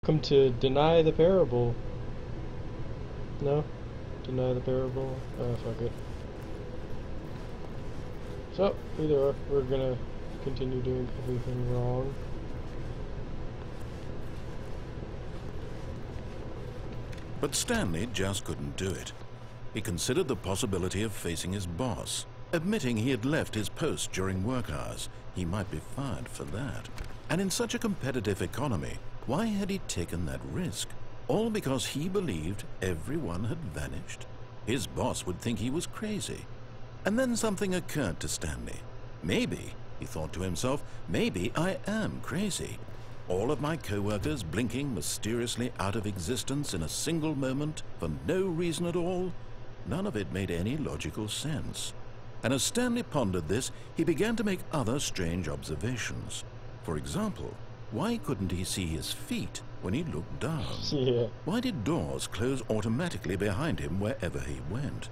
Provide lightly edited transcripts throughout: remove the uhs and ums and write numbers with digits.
Come to deny the parable. No? Deny the parable? Oh, fuck it. So, either or, we're gonna continue doing everything wrong. But Stanley just couldn't do it. He considered the possibility of facing his boss, admitting he had left his post during work hours. He might be fired for that. And in such a competitive economy, why had he taken that risk? All because he believed everyone had vanished? His boss would think he was crazy. And then something occurred to Stanley. Maybe, he thought to himself, maybe I am crazy. All of my co-workers blinking mysteriously out of existence in a single moment for no reason at all? None of it made any logical sense. And as Stanley pondered this, he began to make other strange observations. For example, why couldn't he see his feet when he looked down? Yeah. Why did doors close automatically behind him wherever he went?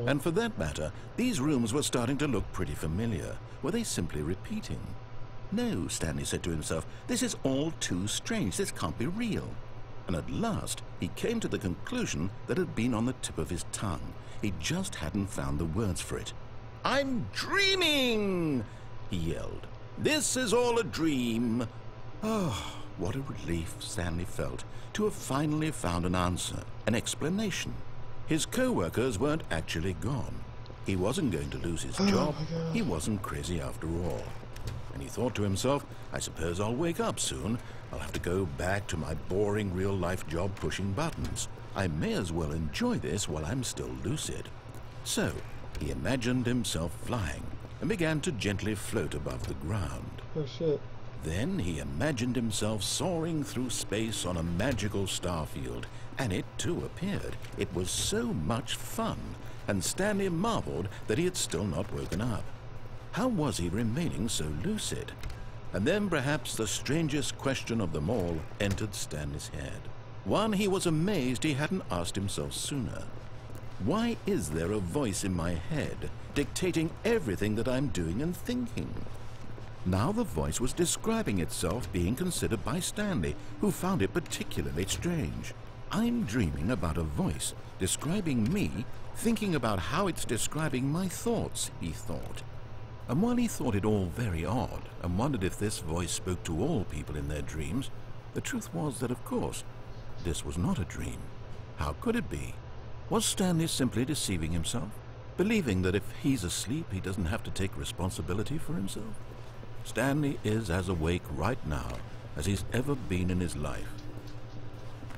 And for that matter, these rooms were starting to look pretty familiar. Were they simply repeating? No, Stanley said to himself, this is all too strange. This can't be real. And at last, he came to the conclusion that had been on the tip of his tongue. He just hadn't found the words for it. "I'm dreaming!" he yelled. "This is all a dream." Oh, what a relief Stanley felt to have finally found an answer, an explanation. His co-workers weren't actually gone. He wasn't going to lose his job. He wasn't crazy after all. And he thought to himself, I suppose I'll wake up soon. I'll have to go back to my boring real-life job pushing buttons. I may as well enjoy this while I'm still lucid. So, he imagined himself flying and began to gently float above the ground. Oh shit. Then he imagined himself soaring through space on a magical starfield, and it too appeared. It was so much fun, and Stanley marveled that he had still not woken up. How was he remaining so lucid? And then perhaps the strangest question of them all entered Stanley's head. One he was amazed he hadn't asked himself sooner. Why is there a voice in my head dictating everything that I'm doing and thinking? Now the voice was describing itself being considered by Stanley, who found it particularly strange. I'm dreaming about a voice describing me, thinking about how it's describing my thoughts, he thought. And while he thought it all very odd and wondered if this voice spoke to all people in their dreams, the truth was that, of course, this was not a dream. How could it be? Was Stanley simply deceiving himself, believing that if he's asleep he doesn't have to take responsibility for himself? Stanley is as awake right now as he's ever been in his life.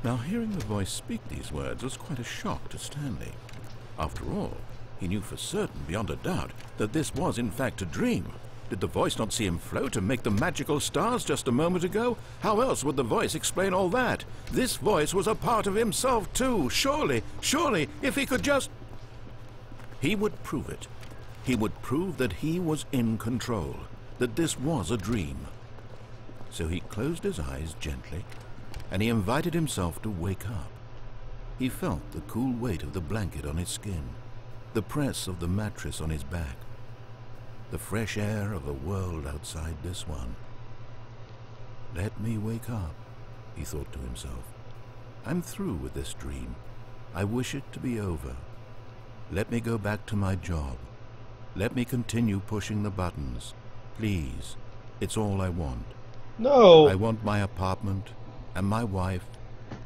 Now, hearing the voice speak these words was quite a shock to Stanley. After all, he knew for certain, beyond a doubt, that this was in fact a dream. Did the voice not see him float and make the magical stars just a moment ago? How else would the voice explain all that? This voice was a part of himself too. Surely, if he could just... He would prove it. He would prove that he was in control, that this was a dream. So he closed his eyes gently, and he invited himself to wake up. He felt the cool weight of the blanket on his skin, the press of the mattress on his back, the fresh air of a world outside this one. Let me wake up, he thought to himself. I'm through with this dream. I wish it to be over. Let me go back to my job. Let me continue pushing the buttons. Please, it's all I want. No! I want my apartment, and my wife,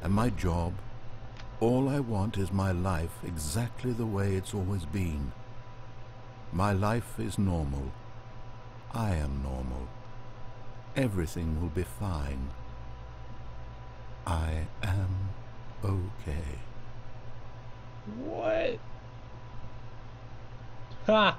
and my job. All I want is my life exactly the way it's always been. My life is normal. I am normal. Everything will be fine. I am okay. What? Ha!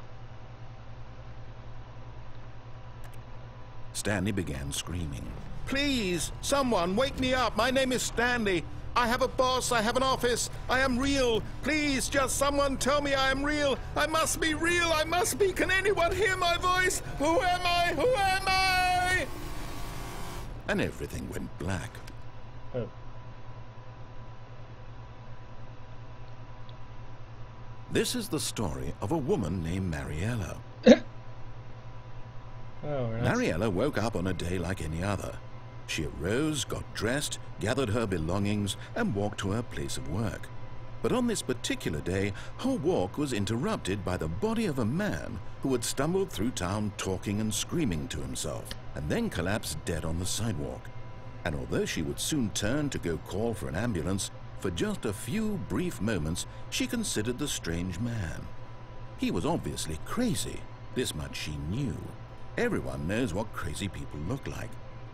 Stanley began screaming. Please, someone, wake me up. My name is Stanley. I have a boss. I have an office. I am real. Please, just someone tell me I am real. I must be real. I must be. Can anyone hear my voice? Who am I? Who am I? And everything went black. Oh. This is the story of a woman named Mariella. Oh, Mariella woke up on a day like any other. She arose, got dressed, gathered her belongings, and walked to her place of work. But on this particular day, her walk was interrupted by the body of a man who had stumbled through town talking and screaming to himself, and then collapsed dead on the sidewalk. And although she would soon turn to go call for an ambulance, for just a few brief moments she considered the strange man. He was obviously crazy, this much she knew. Everyone knows what crazy people look like.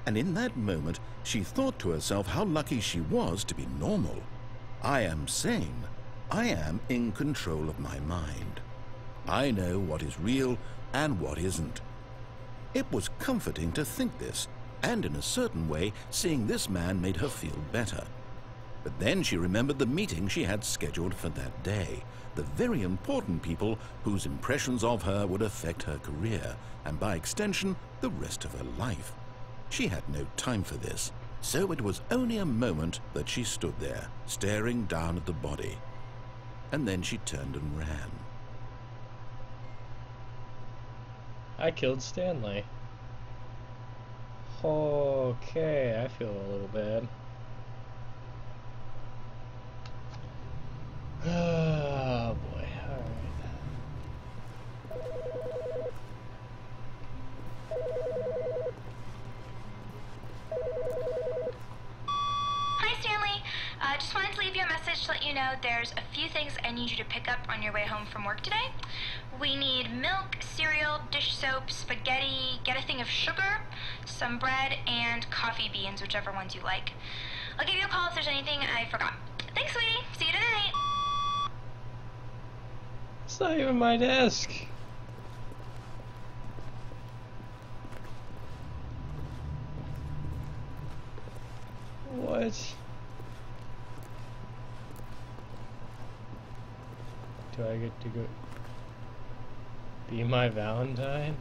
And in that moment, she thought to herself how lucky she was to be normal. I am sane. I am in control of my mind. I know what is real and what isn't. It was comforting to think this, and in a certain way, seeing this man made her feel better. But then she remembered the meeting she had scheduled for that day, the very important people whose impressions of her would affect her career, and by extension, the rest of her life. She had no time for this, so it was only a moment that she stood there, staring down at the body. And then she turned and ran. I killed Stanley. Okay, I feel a little bad. Oh boy, alright. Hi Stanley, just wanted to leave you a message to let you know there's a few things I need you to pick up on your way home from work today. We need milk, cereal, dish soap, spaghetti, get a thing of sugar, some bread, and coffee beans, whichever ones you like. I'll give you a call if there's anything I forgot. Thanks, sweetie. See you tonight. It's not even my desk. What? Do I get to go be my Valentine?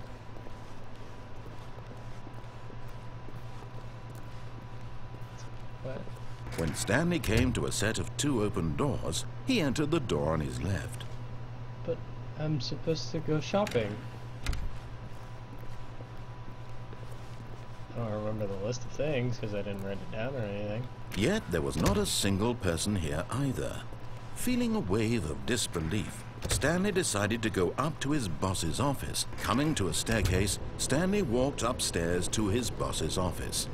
What? When Stanley came to a set of 2 open doors, he entered the door on his left. But I'm supposed to go shopping. I don't remember the list of things because I didn't write it down or anything. Yet there was not a single person here either. Feeling a wave of disbelief, Stanley decided to go up to his boss's office. Coming to a staircase, Stanley walked upstairs to his boss's office.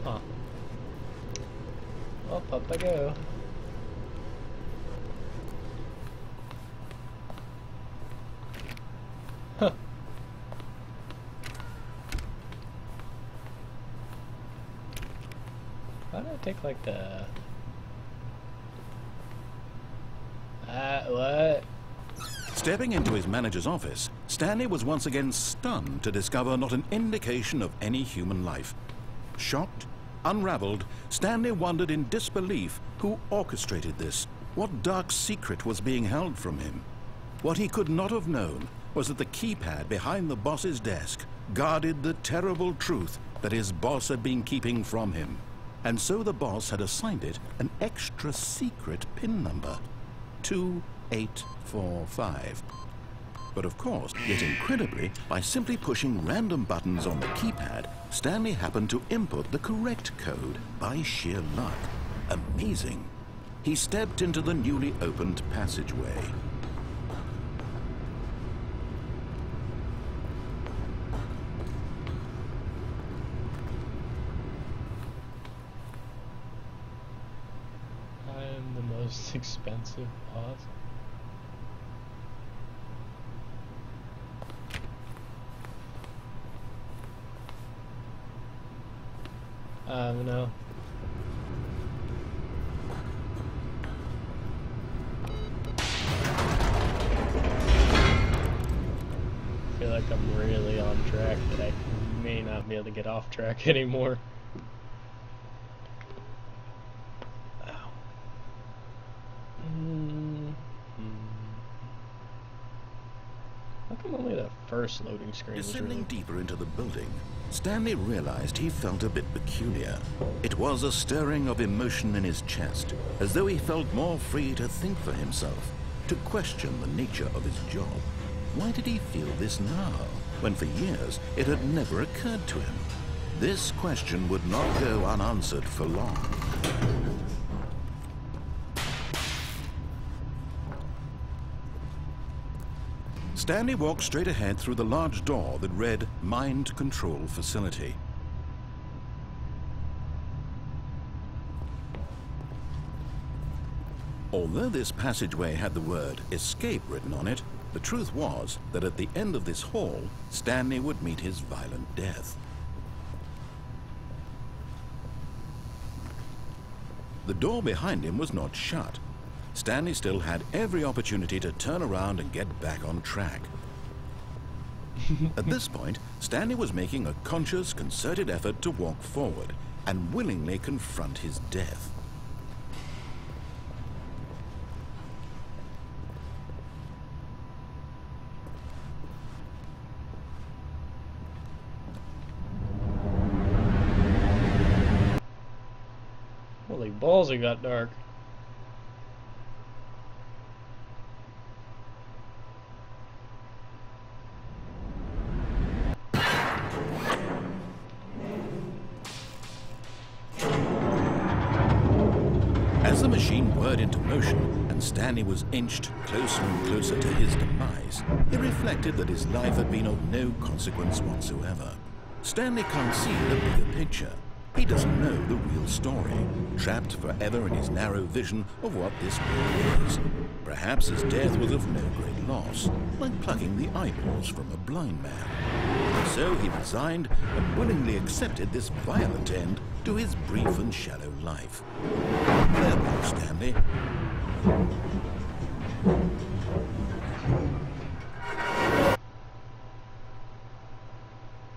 Huh. Well, up I go. Huh. Why did I take like the... what? Stepping into his manager's office, Stanley was once again stunned to discover not an indication of any human life. Shocked, unraveled, Stanley wondered in disbelief who orchestrated this. What dark secret was being held from him? What he could not have known was that the keypad behind the boss's desk guarded the terrible truth that his boss had been keeping from him. And so the boss had assigned it an extra secret PIN number, 2845. But of course, yet incredibly, by simply pushing random buttons on the keypad, Stanley happened to input the correct code by sheer luck. Amazing. He stepped into the newly opened passageway. I am the most expensive boss. No. I feel like I'm really on track, but I may not be able to get off track anymore. Ow. How come only the first loading screen was Descending really... deeper into the building, Stanley realized he felt a bit peculiar. It was a stirring of emotion in his chest, as though he felt more free to think for himself. to question the nature of his job. Why did he feel this now, when for years it had never occurred to him? This question would not go unanswered for long. Stanley walked straight ahead through the large door that read Mind Control Facility. Although this passageway had the word escape written on it, the truth was that at the end of this hall, Stanley would meet his violent death. The door behind him was not shut. Stanley still had every opportunity to turn around and get back on track. At this point, Stanley was making a conscious, concerted effort to walk forward and willingly confront his death. Holy balls, it got dark. As the machine whirred into motion and Stanley was inched closer and closer to his demise, he reflected that his life had been of no consequence whatsoever. Stanley can't see the bigger picture. He doesn't know the real story, trapped forever in his narrow vision of what this world is. Perhaps his death was of no great loss, like plucking the eyeballs from a blind man. So he resigned and willingly accepted this violent end to his brief and shallow life. Farewell, Stanley.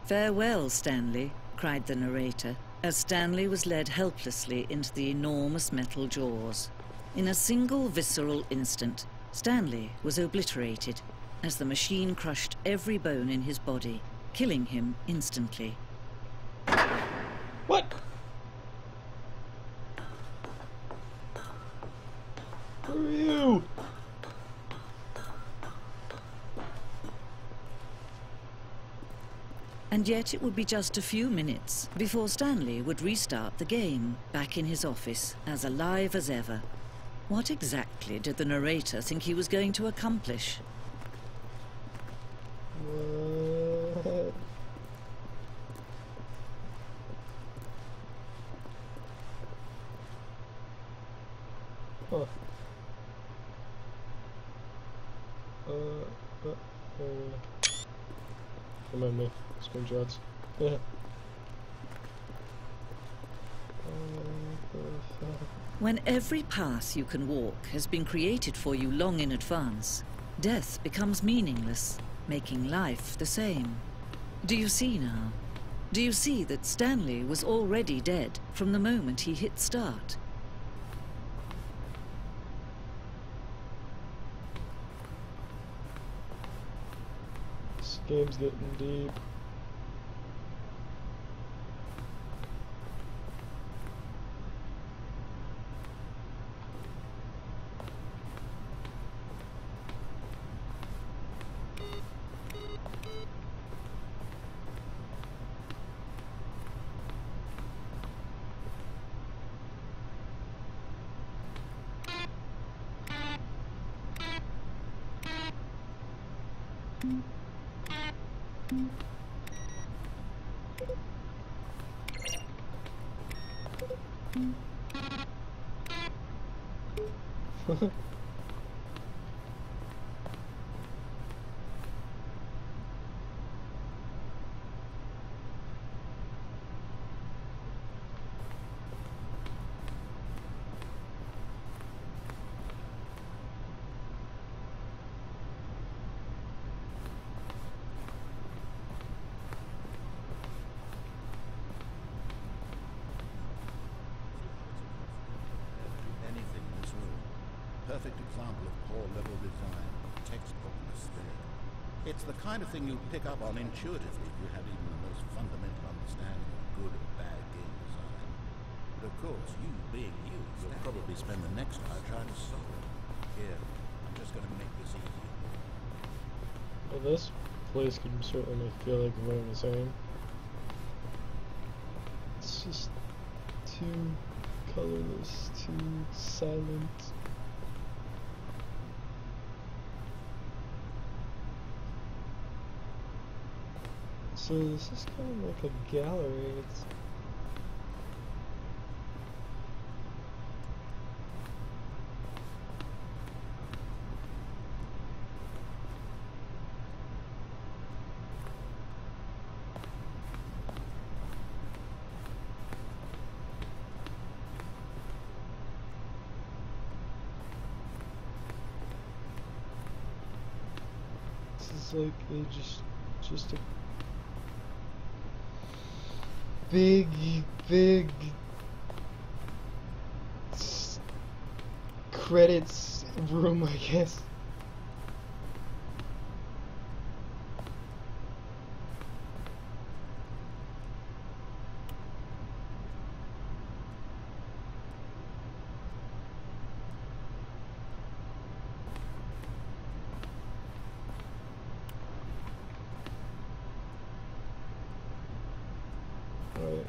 "Farewell, Stanley," cried the narrator, as Stanley was led helplessly into the enormous metal jaws. In a single visceral instant, Stanley was obliterated as the machine crushed every bone in his body, killing him instantly. What? Who are you? And yet it would be just a few minutes before Stanley would restart the game, back in his office, as alive as ever. What exactly did the narrator think he was going to accomplish? What? Huh. Remind me. Screenshots. Yeah. When every path you can walk has been created for you long in advance, death becomes meaningless, making life the same. Do you see now? Do you see that Stanley was already dead from the moment he hit start? This game's getting deep. Perfect example of poor level design, textbook mistake. It's the kind of thing you pick up on intuitively if you have even the most fundamental understanding of good or bad game design. But of course, you being you, you'll probably spend the next hour trying to solve it. Here, just gonna make this easy. Well, this place could certainly feel like one and the same. It's just too colorless, too silent. So this is kind of like a gallery. It's like just a big credits room, I guess. Alright.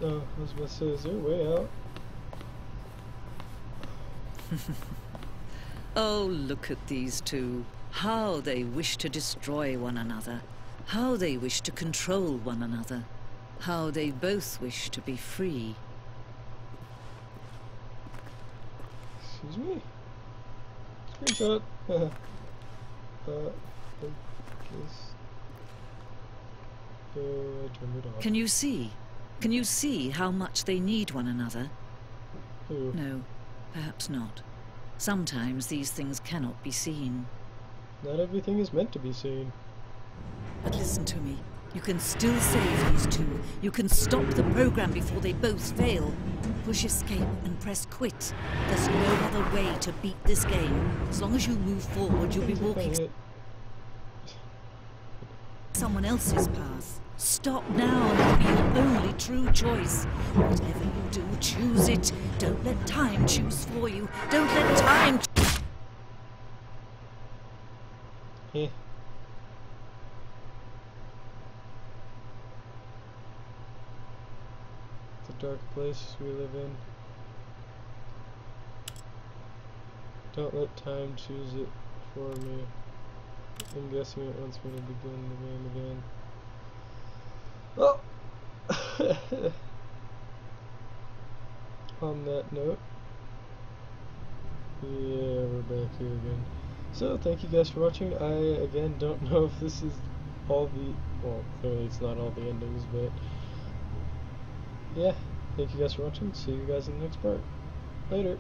Oh, I was about to say, is there a way out? Oh, look at these two. How they wish to destroy one another. How they wish to control one another. How they both wish to be free. Excuse me? Screenshot. I guess. I turned it off. Can you see? Can you see how much they need one another? Who? No, perhaps not. Sometimes these things cannot be seen. Not everything is meant to be seen. But listen to me. You can still save these two. You can stop the program before they both fail. Push escape and press quit. There's no other way to beat this game. As long as you move forward, you'll be walking someone else's path. Stop now, and it'll be your only true choice. Whatever you do, choose it. Don't let time choose for you. Don't let time. Eh. It's a dark place we live in. Don't let time choose it for me. I'm guessing it wants me to begin the game again. Oh! On that note, yeah, we're back here again. So, thank you guys for watching. I, again, don't know if this is all the, well, clearly it's not all the endings, but, yeah, thank you guys for watching. See you guys in the next part. Later.